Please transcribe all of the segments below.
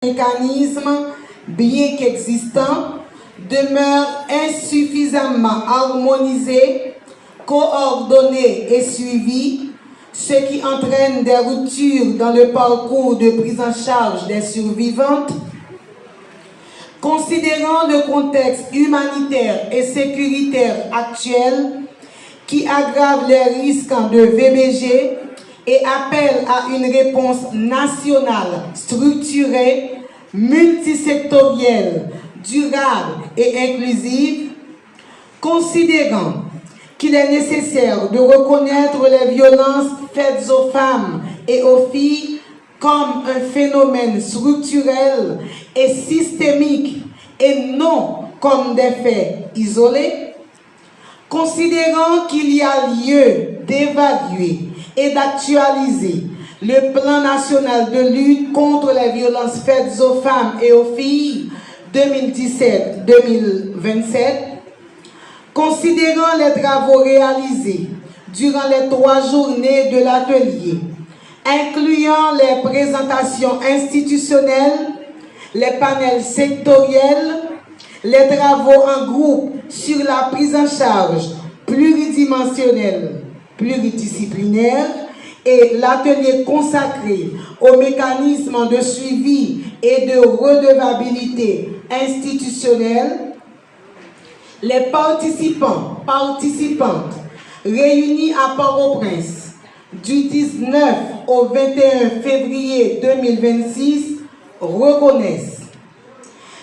mécanismes, bien qu'existants, demeurent insuffisamment harmonisés, coordonnés et suivis, ce qui entraîne des ruptures dans le parcours de prise en charge des survivantes. Considérant le contexte humanitaire et sécuritaire actuel qui aggrave les risques de VBG et appelle à une réponse nationale structurée, multisectorielle, durable et inclusive, considérant qu'il est nécessaire de reconnaître les violences faites aux femmes et aux filles comme un phénomène structurel et systémique et non comme des faits isolés, considérant qu'il y a lieu d'évaluer et d'actualiser le plan national de lutte contre les violences faites aux femmes et aux filles 2017-2027, considérant les travaux réalisés durant les 3 journées de l'atelier, incluant les présentations institutionnelles, les panels sectoriels, les travaux en groupe sur la prise en charge pluridimensionnelle, pluridisciplinaire et l'atelier consacré aux mécanismes de suivi et de redevabilité institutionnelle, les participantes réunis à Port-au-Prince du 19 au 21 février 2026 reconnaissent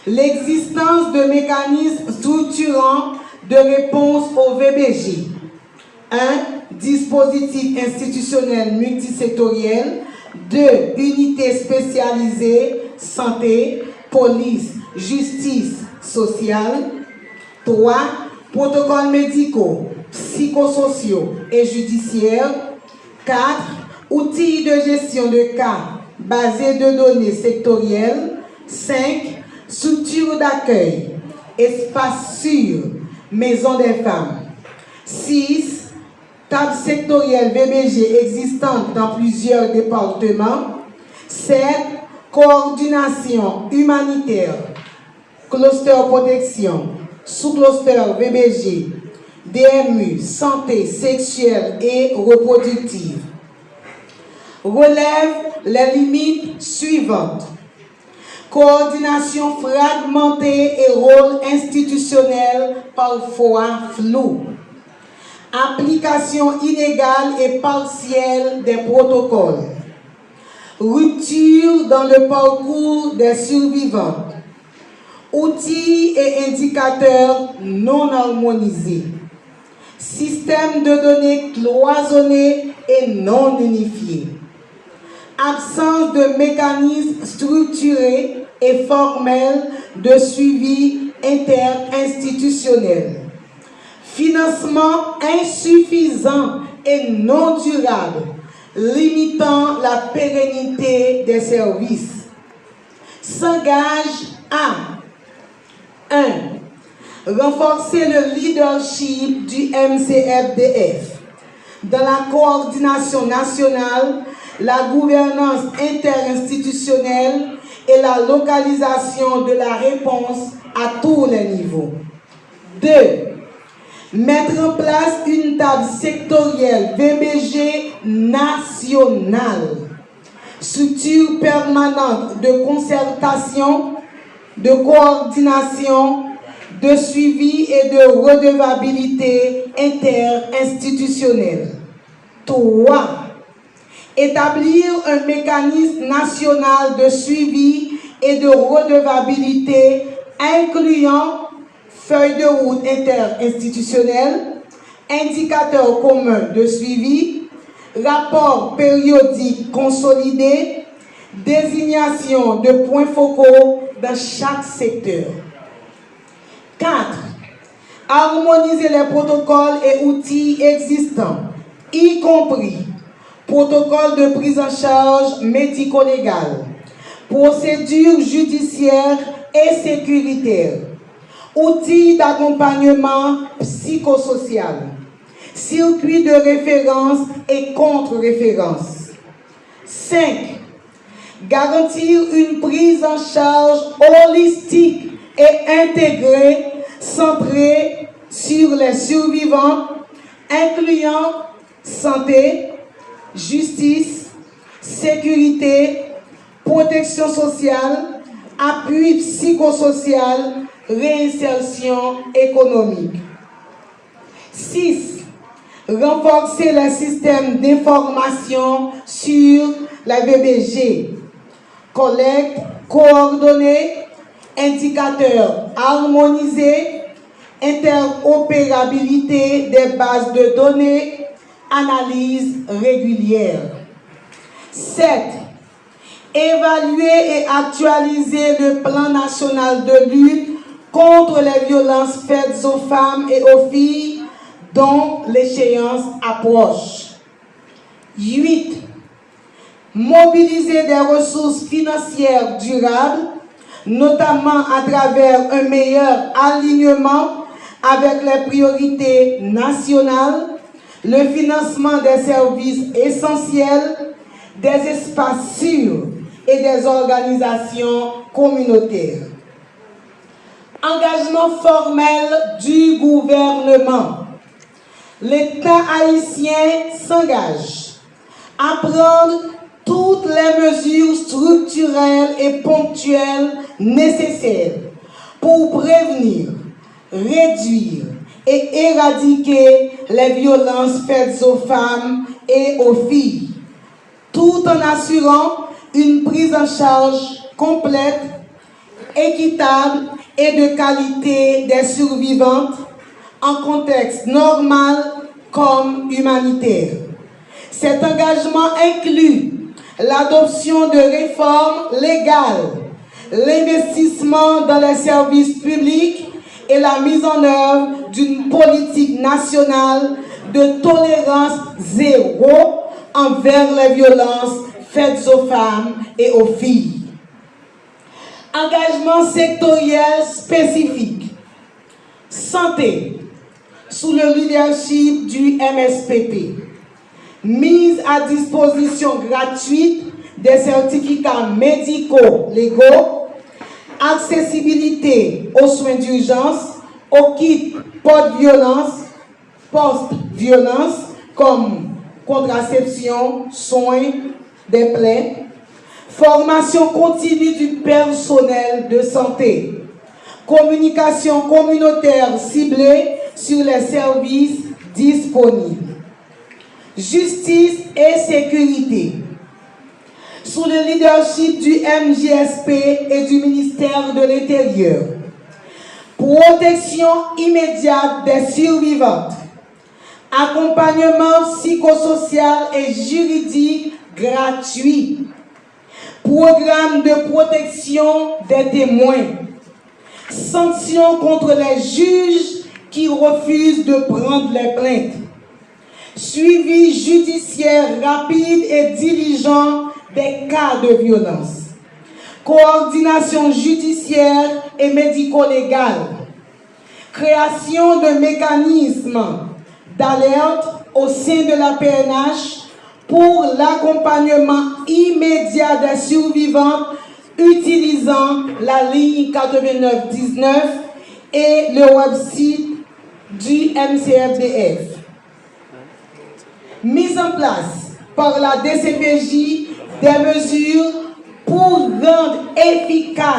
l'existence de mécanismes structurants de réponse au VBG. 1. Dispositif institutionnel multisectoriel. 2. Unités spécialisées, santé, police, justice sociale. 3. Protocoles médicaux, psychosociaux et judiciaires. 4. Outils de gestion de cas basés de données sectorielles. 5. Structures d'accueil, espaces sûrs, maisons des femmes. 6. Tables sectorielles VBG existantes dans plusieurs départements. 7. Coordination humanitaire, cluster protection, sous-cluster VBG, DMU, santé sexuelle et reproductive. Relève les limites suivantes. Coordination fragmentée et rôle institutionnel parfois flou. Application inégale et partielle des protocoles. Rupture dans le parcours des survivantes. Outils et indicateurs non harmonisés. Système de données cloisonné et non unifié. Absence de mécanismes structurés et formels de suivi interinstitutionnel. Financement insuffisant et non durable, limitant la pérennité des services. S'engage à 1. Renforcer le leadership du MCFDF dans la coordination nationale, la gouvernance interinstitutionnelle et la localisation de la réponse à tous les niveaux. 2. Mettre en place une table sectorielle VBG nationale, structure permanente de concertation, de coordination, de suivi et de redevabilité interinstitutionnelle. 3. Établir un mécanisme national de suivi et de redevabilité incluant feuille de route interinstitutionnelle, indicateurs communs de suivi, rapport périodique consolidé, désignation de points focaux dans chaque secteur. 4. Harmoniser les protocoles et outils existants, y compris protocole de prise en charge médico-légale, procédures judiciaires et sécuritaires, outils d'accompagnement psychosocial, circuits de référence et contre-référence. 5. garantir une prise en charge holistique et intégrée, centrée sur les survivants, incluant santé, justice, sécurité, protection sociale, appui psychosocial, réinsertion économique. 6. Renforcer le système d'information sur la VBG. Collecte coordonnée, indicateurs harmonisés, interopérabilité des bases de données, analyse régulière. 7. Évaluer et actualiser le plan national de lutte contre les violences faites aux femmes et aux filles dont l'échéance approche. 8. Mobiliser des ressources financières durables, notamment à travers un meilleur alignement avec les priorités nationales, le financement des services essentiels, des espaces sûrs et des organisations communautaires. Engagement formel du gouvernement. L'État haïtien s'engage à prendre toutes les mesures structurelles et ponctuelles nécessaires pour prévenir, réduire et éradiquer les violences faites aux femmes et aux filles, tout en assurant une prise en charge complète, équitable et de qualité des survivantes en contexte normal comme humanitaire. Cet engagement inclut l'adoption de réformes légales, l'investissement dans les services publics et la mise en œuvre d'une politique nationale de tolérance zéro envers les violences faites aux femmes et aux filles. Engagement sectoriel spécifique. Santé, sous le leadership du MSPP. Mise à disposition gratuite des certificats médicaux légaux, accessibilité aux soins d'urgence, aux kits post-violence comme contraception, soins des plaies, formation continue du personnel de santé, communication communautaire ciblée sur les services disponibles. Justice et sécurité. Sous le leadership du MJSP et du ministère de l'Intérieur. Protection immédiate des survivantes. Accompagnement psychosocial et juridique gratuit. Programme de protection des témoins. Sanctions contre les juges qui refusent de prendre les plaintes. Suivi judiciaire rapide et diligent des cas de violence. Coordination judiciaire et médico-légale. Création de mécanismes d'alerte au sein de la PNH pour l'accompagnement immédiat des survivants utilisant la ligne 8919 et le website du MCFDF. Mise en place par la DCPJ des mesures pour rendre effective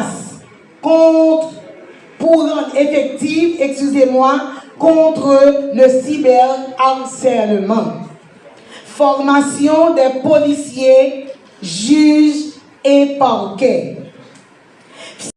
contre le cyberharcèlement. Formation des policiers, juges et parquets.